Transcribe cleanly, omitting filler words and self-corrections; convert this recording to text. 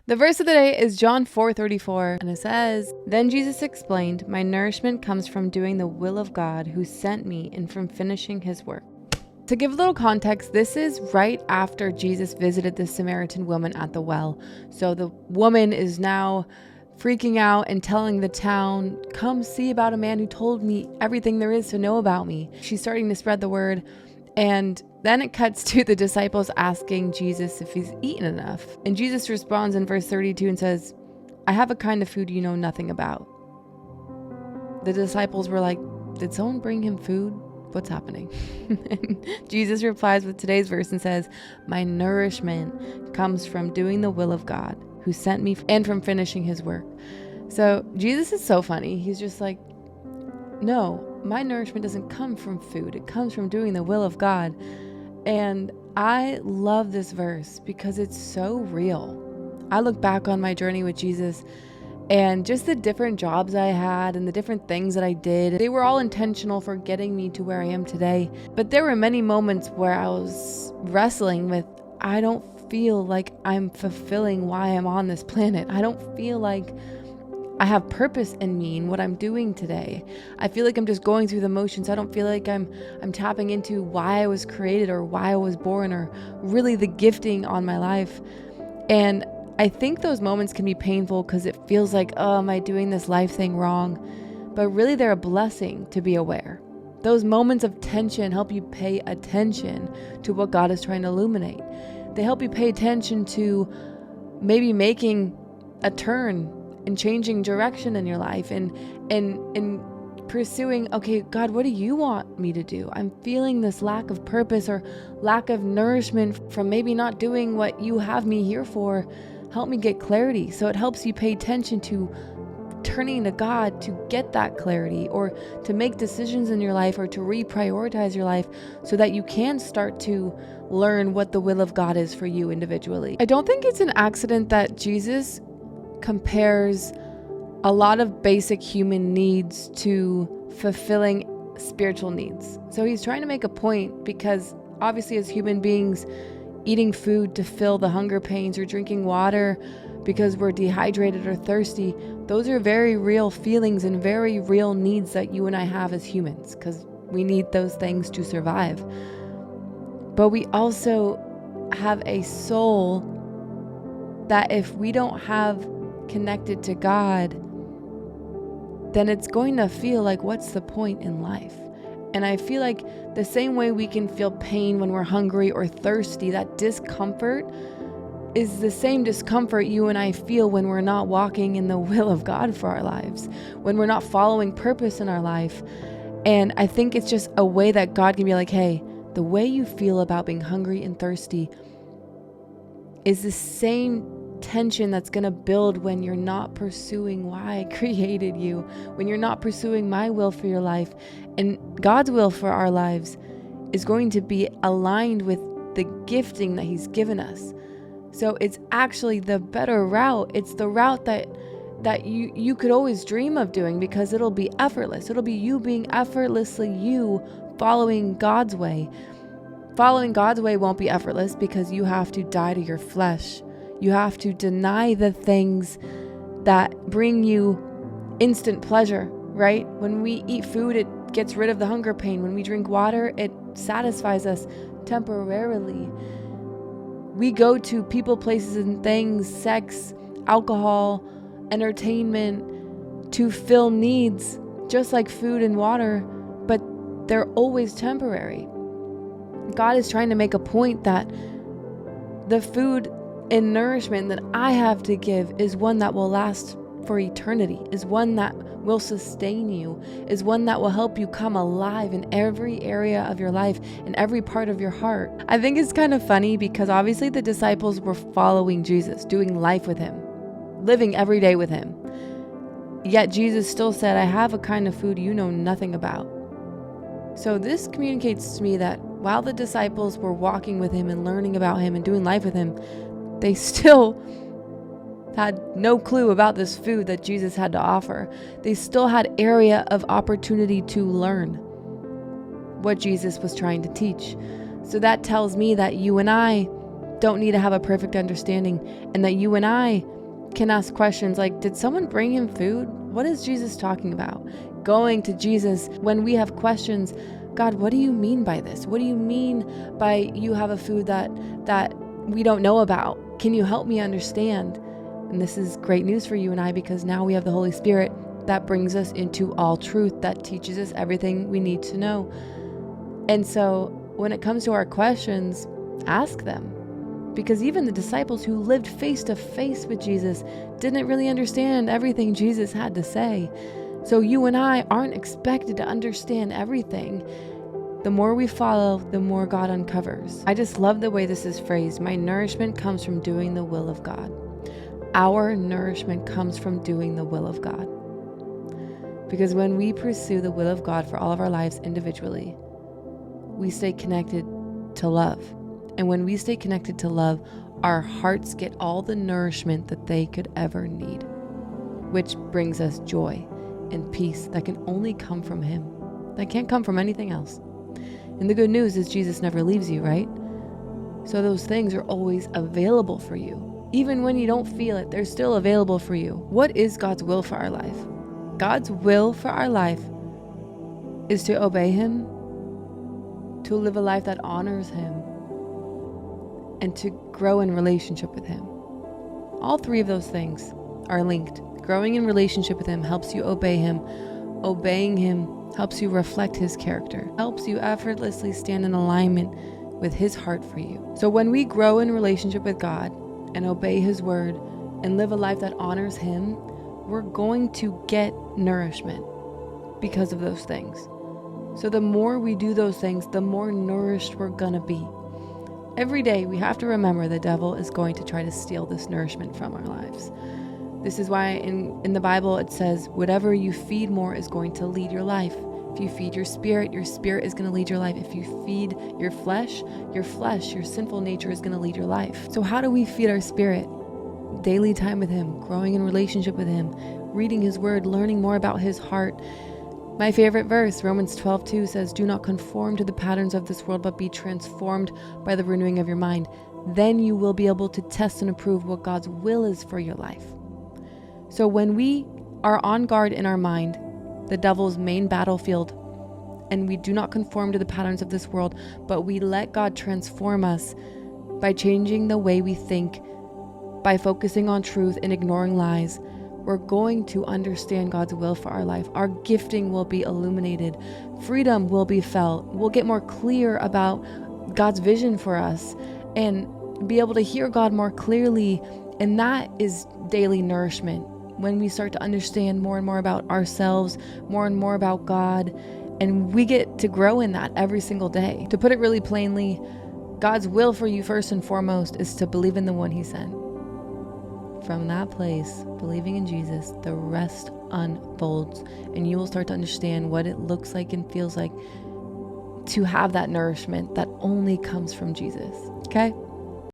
The verse of the day is John 4:34, and it says, "Then Jesus explained, 'My nourishment comes from doing the will of God who sent me and from finishing his work.'" To give a little context, this is right after Jesus visited the Samaritan woman at the well. So the woman is now freaking out and telling the town, "Come see about a man who told me everything there is to know about me." She's starting to spread the word. And then it cuts to the disciples asking Jesus if he's eaten enough. And Jesus responds in verse 32 and says, "I have a kind of food you know nothing about." The disciples were like, "Did someone bring him food? What's happening?" And Jesus replies with today's verse and says, "My nourishment comes from doing the will of God who sent me and from finishing his work." So Jesus is so funny. He's just like, no, my nourishment doesn't come from food. It comes from doing the will of God. And I love this verse because it's so real. I look back on my journey with Jesus and just the different jobs I had and the different things that I did. They were all intentional for getting me to where I am today. But there were many moments where I was wrestling with, I don't feel like I'm fulfilling why I'm on this planet. I don't feel like I have purpose in me and what I'm doing today. I feel like I'm just going through the motions. I don't feel like I'm tapping into why I was created or why I was born or really the gifting on my life. And I think those moments can be painful because it feels like, oh, am I doing this life thing wrong? But really they're a blessing to be aware. Those moments of tension help you pay attention to what God is trying to illuminate. They help you pay attention to maybe making a turn and changing direction in your life and pursuing, okay, God, what do you want me to do? I'm feeling this lack of purpose or lack of nourishment from maybe not doing what you have me here for. Help me get clarity. So it helps you pay attention to turning to God to get that clarity or to make decisions in your life or to reprioritize your life so that you can start to learn what the will of God is for you individually. I don't think it's an accident that Jesus compares a lot of basic human needs to fulfilling spiritual needs. So he's trying to make a point because obviously as human beings, eating food to fill the hunger pains or drinking water because we're dehydrated or thirsty, those are very real feelings and very real needs that you and I have as humans because we need those things to survive. But we also have a soul that if we don't have connected to God, then it's going to feel like, what's the point in life? And I feel like the same way we can feel pain when we're hungry or thirsty, that discomfort is the same discomfort you and I feel when we're not walking in the will of God for our lives, when we're not following purpose in our life. And I think it's just a way that God can be like, hey, the way you feel about being hungry and thirsty is the same tension that's going to build when you're not pursuing why I created you, when you're not pursuing my will for your life. And God's will for our lives is going to be aligned with the gifting that he's given us. So it's actually the better route. It's the route that you could always dream of doing because it'll be effortless. It'll be you being effortlessly you following God's way. Following God's way won't be effortless because you have to die to your flesh. You have to deny the things that bring you instant pleasure, right? When we eat food, it gets rid of the hunger pain. When we drink water, it satisfies us temporarily. We go to people, places, and things, sex, alcohol, entertainment to fill needs, just like food and water, but they're always temporary. God is trying to make a point that the food and nourishment that I have to give is one that will last for eternity, is one that will sustain you, is one that will help you come alive in every area of your life, in every part of your heart. I think it's kind of funny because obviously the disciples were following Jesus, doing life with him, living every day with him. Yet Jesus still said, I have a kind of food you know nothing about. So this communicates to me that while the disciples were walking with him and learning about him and doing life with him, they still had no clue about this food that Jesus had to offer. They still had area of opportunity to learn what Jesus was trying to teach. So that tells me that you and I don't need to have a perfect understanding, and that you and I can ask questions like, did someone bring him food? What is Jesus talking about? Going to Jesus when we have questions. God, what do you mean by this? What do you mean by you have a food that we don't know about? Can you help me understand? And this is great news for you and I, because now we have the Holy Spirit that brings us into all truth, that teaches us everything we need to know. And so when it comes to our questions, ask them. Because even the disciples who lived face to face with Jesus didn't really understand everything Jesus had to say. So you and I aren't expected to understand everything. The more we follow, the more God uncovers. I just love the way this is phrased. My nourishment comes from doing the will of God. Our nourishment comes from doing the will of God. Because when we pursue the will of God for all of our lives individually, we stay connected to love. And when we stay connected to love, our hearts get all the nourishment that they could ever need, which brings us joy and peace that can only come from Him. That can't come from anything else. And the good news is Jesus never leaves you, right? So those things are always available for you. Even when you don't feel it, they're still available for you. What is God's will for our life? God's will for our life is to obey Him, to live a life that honors Him, and to grow in relationship with Him. All three of those things are linked. Growing in relationship with Him helps you obey Him. Obeying Him helps you reflect His character, helps you effortlessly stand in alignment with His heart for you. So when we grow in relationship with God and obey His word and live a life that honors Him, we're going to get nourishment because of those things. So the more we do those things, the more nourished we're gonna be. Every day we have to remember the devil is going to try to steal this nourishment from our lives. This is why in the Bible it says, whatever you feed more is going to lead your life. If you feed your spirit is going to lead your life. If you feed your flesh, your sinful nature is going to lead your life. So how do we feed our spirit? Daily time with Him, growing in relationship with Him, reading His word, learning more about His heart. My favorite verse, Romans 12:2 says, do not conform to the patterns of this world, but be transformed by the renewing of your mind. Then you will be able to test and approve what God's will is for your life. So when we are on guard in our mind, the devil's main battlefield, and we do not conform to the patterns of this world, but we let God transform us by changing the way we think, by focusing on truth and ignoring lies, we're going to understand God's will for our life. Our gifting will be illuminated. Freedom will be felt. We'll get more clear about God's vision for us and be able to hear God more clearly. And that is daily nourishment. When we start to understand more and more about ourselves, more and more about God, and we get to grow in that every single day. To put it really plainly, God's will for you first and foremost is to believe in the one He sent. From that place, believing in Jesus, the rest unfolds, and you will start to understand what it looks like and feels like to have that nourishment that only comes from Jesus. Okay?